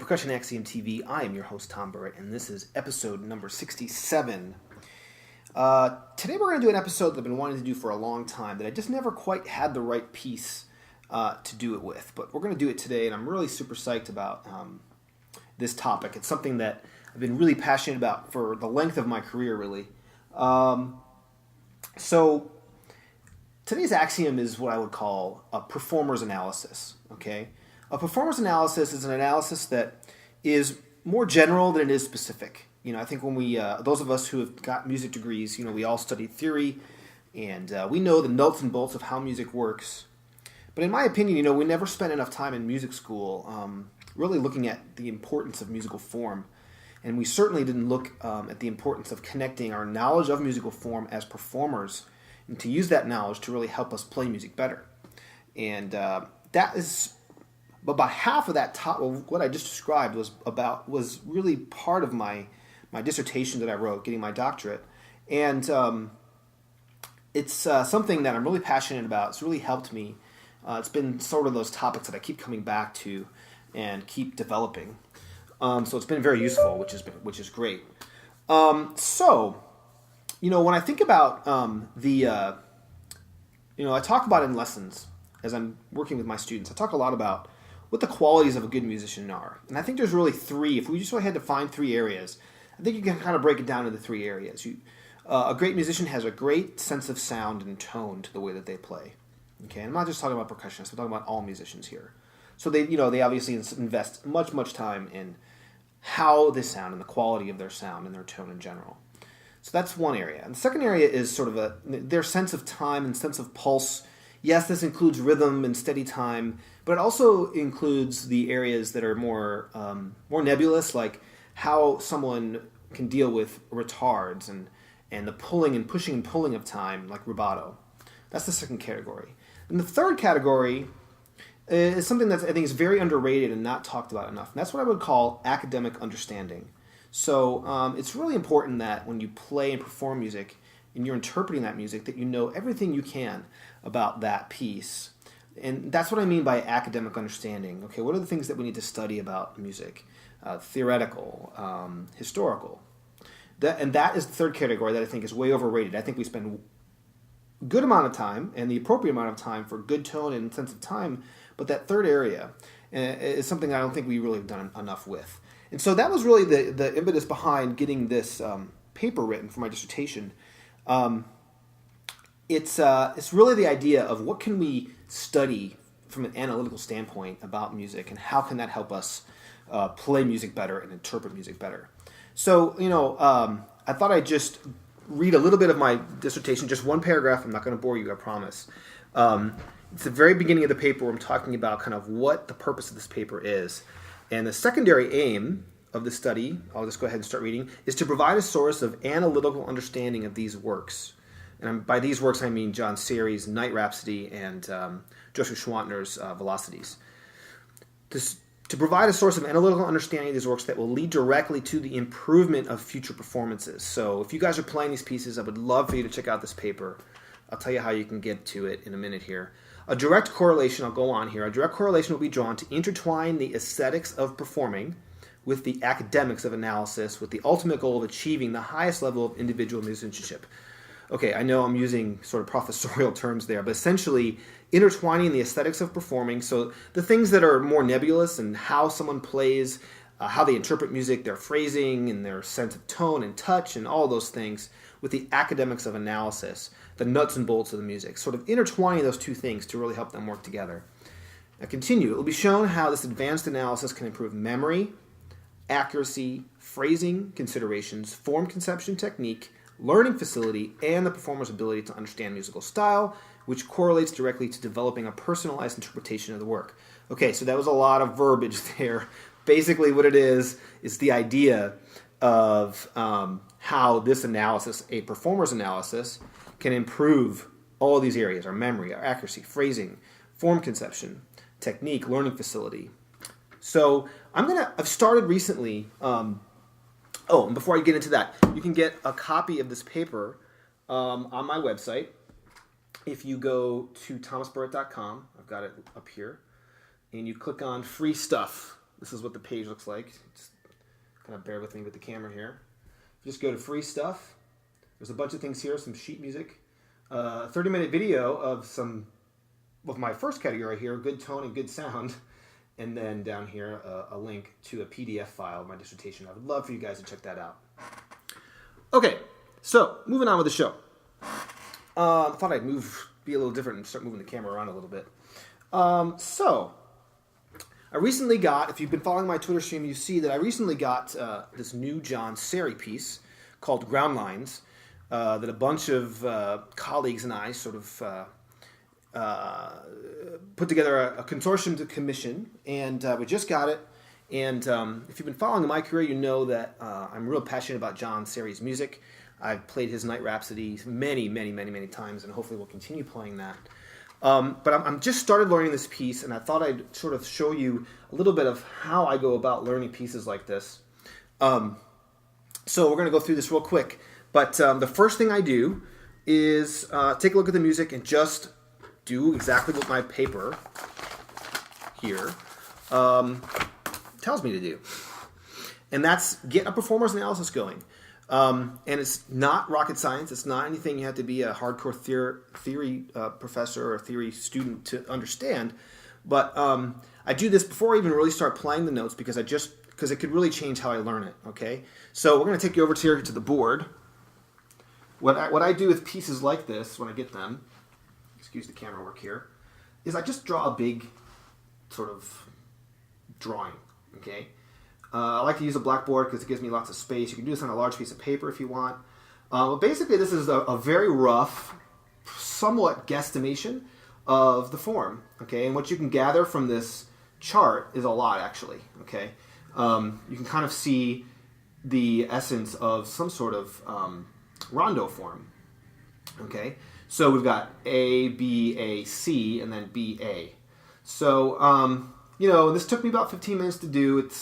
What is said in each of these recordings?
Percussion Axiom TV. I am your host, Tom Burritt, and this is episode number 67. Today we're going to do an episode that I've been wanting to do for a long time that I just never quite had the right piece to do it with. But we're going to do it today, and I'm really super psyched about this topic. It's something that I've been really passionate about for the length of my career, really. So today's axiom is what I would call a performer's analysis, okay? A performance analysis is an analysis that is more general than it is specific. You know, I think when we, those of us who have got music degrees, you know, we all studied theory, and we know the nuts and bolts of how music works. But in my opinion, you know, we never spent enough time in music school really looking at the importance of musical form. And we certainly didn't look at the importance of connecting our knowledge of musical form as performers and to use that knowledge to really help us play music better. And that is... But about half of that what I just described was really part of my dissertation that I wrote, getting my doctorate, and it's something that I'm really passionate about. It's really helped me. It's been sort of those topics that I keep coming back to and keep developing. So it's been very useful, which is great. So, you know, when I think about I talk about in lessons as I'm working with my students. I talk a lot about what the qualities of a good musician are. And I think there's really three. If we just really had to find three areas, I think you can kind of break it down into three areas. A great musician has a great sense of sound and tone to the way that they play. Okay, and I'm not just talking about percussionists. I'm talking about all musicians here. So they obviously invest much time in how they sound and the quality of their sound and their tone in general. So that's one area. And the second area is sort of their sense of time and sense of pulse. Yes, this includes rhythm and steady time, but it also includes the areas that are more nebulous, like how someone can deal with retards and the pulling and pushing and pulling of time, like rubato. That's the second category. And the third category is something that I think is very underrated and not talked about enough, and that's what I would call academic understanding. So it's really important that when you play and perform music and you're interpreting that music, that you know everything you can about that piece. And that's what I mean by academic understanding. Okay, what are the things that we need to study about music? Theoretical, historical. That is the third category that I think is way overrated. I think we spend a good amount of time and the appropriate amount of time for good tone and sense of time, but that third area is something I don't think we really have done enough with. And so that was really the impetus behind getting this paper written for my dissertation. It's really the idea of what can we study from an analytical standpoint about music, and how can that help us play music better and interpret music better. So, I thought I'd just read a little bit of my dissertation, just one paragraph. I'm not going to bore you, I promise. It's the very beginning of the paper where I'm talking about kind of what the purpose of this paper is. And the secondary aim of the study, I'll just go ahead and start reading, is to provide a source of analytical understanding of these works. And by these works, I mean John Sayre's Night Rhapsody and Joseph Schwantner's Velocities. To provide a source of analytical understanding of these works that will lead directly to the improvement of future performances. So if you guys are playing these pieces, I would love for you to check out this paper. I'll tell you how you can get to it in a minute here. A direct correlation will be drawn to intertwine the aesthetics of performing with the academics of analysis, with the ultimate goal of achieving the highest level of individual musicianship. Okay, I know I'm using sort of professorial terms there, but essentially intertwining the aesthetics of performing, so the things that are more nebulous and how someone plays, how they interpret music, their phrasing and their sense of tone and touch and all those things, with the academics of analysis, the nuts and bolts of the music, sort of intertwining those two things to really help them work together. Now continue. It will be shown how this advanced analysis can improve memory, accuracy, phrasing considerations, form conception technique, learning facility, and the performer's ability to understand musical style, which correlates directly to developing a personalized interpretation of the work. Okay, so that was a lot of verbiage there. Basically what it is the idea of how this analysis, a performer's analysis, can improve all these areas: our memory, our accuracy, phrasing, form conception, technique, learning facility. So I've started recently, and before I get into that, you can get a copy of this paper on my website. If you go to thomasburritt.com, I've got it up here, and you click on free stuff, this is what the page looks like. Just kind of bear with me with the camera here. Just go to free stuff. There's a bunch of things here, some sheet music. A 30-minute video of my first category here, good tone and good sound. And then down here, a link to a PDF file of my dissertation. I would love for you guys to check that out. Okay, so moving on with the show. I thought I'd be a little different and start moving the camera around a little bit. So, I recently got, if you've been following my Twitter stream, you see that I recently got this new John Seri piece called Groundlines that a bunch of colleagues and I sort of put together a consortium to commission, and we just got it. And if you've been following my career, you know that I'm real passionate about John Seri's music. I've played his Night Rhapsody many, many, many, many times, and hopefully will continue playing that. But I'm just started learning this piece, and I thought I'd sort of show you a little bit of how I go about learning pieces like this. So we're going to go through this real quick. But the first thing I do is take a look at the music and just do exactly what my paper here tells me to do. And that's get a performance analysis going. And it's not rocket science. It's not anything you have to be a hardcore theory professor or theory student to understand. But I do this before I even really start playing the notes because it could really change how I learn it. Okay, so we're going to take you over here to the board. What I do with pieces like this when I get them, excuse the camera work here, is I just draw a big sort of drawing. Okay. I like to use a blackboard because it gives me lots of space. You can do this on a large piece of paper if you want. But basically, this is a very rough, somewhat guesstimation of the form. Okay, and what you can gather from this chart is a lot, actually. Okay, you can kind of see the essence of some sort of rondo form. Okay, so we've got A, B, A, C, and then B, A. So this took me about 15 minutes to do. It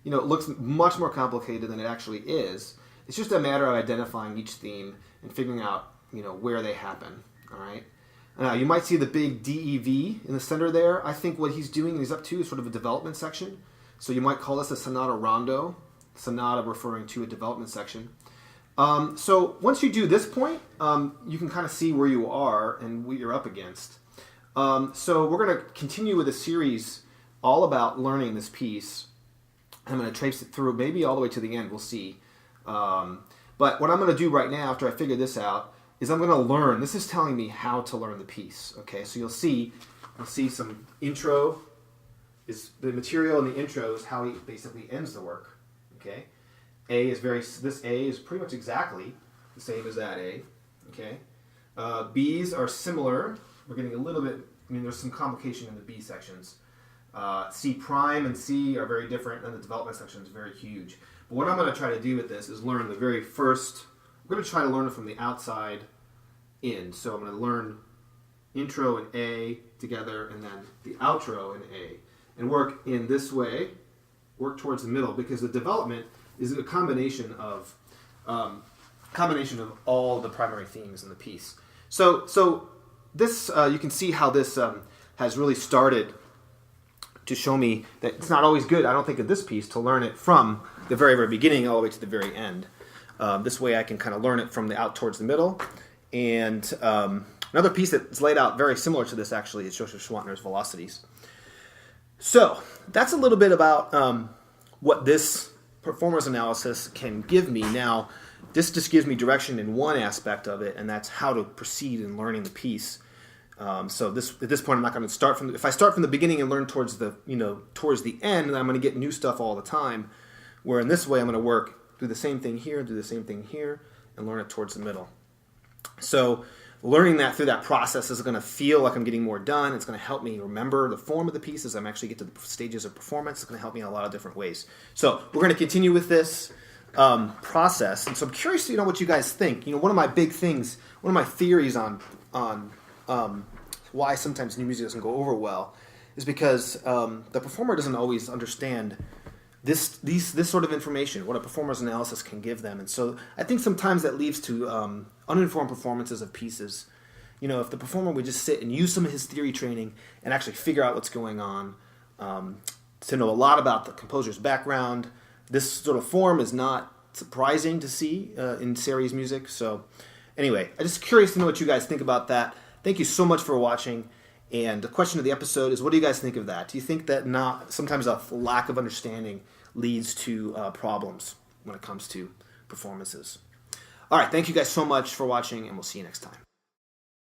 looks much more complicated than it actually is. It's just a matter of identifying each theme and figuring out, where they happen. All right. You might see the big DEV in the center there. I think what he's doing, he's up to, is sort of a development section. So you might call this a sonata rondo. Sonata referring to a development section. So once you do this point, you can kind of see where you are and what you're up against. So we're going to continue with a series all about learning this piece. I'm going to trace it through maybe all the way to the end. We'll see. But what I'm going to do right now after I figure this out is I'm going to learn. This is telling me how to learn the piece. Okay, so you'll see some intro. Is the material in the intro is how he basically ends the work. Okay, this A is pretty much exactly the same as that A. Okay, B's are similar. We're getting a little bit. There's some complication in the B sections. C prime and C are very different, and the development section is very huge. But what I'm going to try to do with this is learn the very first. We're going to try to learn it from the outside in. So I'm going to learn intro and A together, and then the outro in A, and work in this way. Work towards the middle because the development is a combination of all the primary themes in the piece. So this you can see how this has really started to show me that it's not always good, I don't think, of this piece to learn it from the very, very beginning all the way to the very end. This way I can kind of learn it from the out towards the middle. And another piece that's laid out very similar to this, actually, is Joseph Schwantner's Velocities. So that's a little bit about what this performance analysis can give me. Now, this just gives me direction in one aspect of it, and that's how to proceed in learning the piece. So at this point, I'm not going to start if I start from the beginning and learn towards the end, then I'm going to get new stuff all the time. Where in this way, I'm going to do the same thing here, do the same thing here, and learn it towards the middle. So learning that through that process is going to feel like I'm getting more done. It's going to help me remember the form of the piece as I'm actually get to the stages of performance. It's going to help me in a lot of different ways. So we're going to continue with this process. And so I'm curious to know what you guys think. One of my big things, one of my theories on why sometimes new music doesn't go over well is because the performer doesn't always understand this sort of information, what a performer's analysis can give them. And so I think sometimes that leads to uninformed performances of pieces. If the performer would just sit and use some of his theory training and actually figure out what's going on, to know a lot about the composer's background. This sort of form is not surprising to see in series music. So anyway, I'm just curious to know what you guys think about that. Thank you so much for watching. And the question of the episode is, what do you guys think of that? Do you think that sometimes a lack of understanding leads to problems when it comes to performances? All right, thank you guys so much for watching, and we'll see you next time.